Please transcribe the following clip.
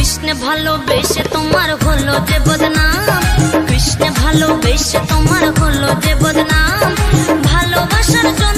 কৃষ্ণ ভালোবেসে তোমার হলো যে বদনাম, কৃষ্ণ ভালোবেসে তোমার হলো যে বদনাম। ভালোবাসার জন্য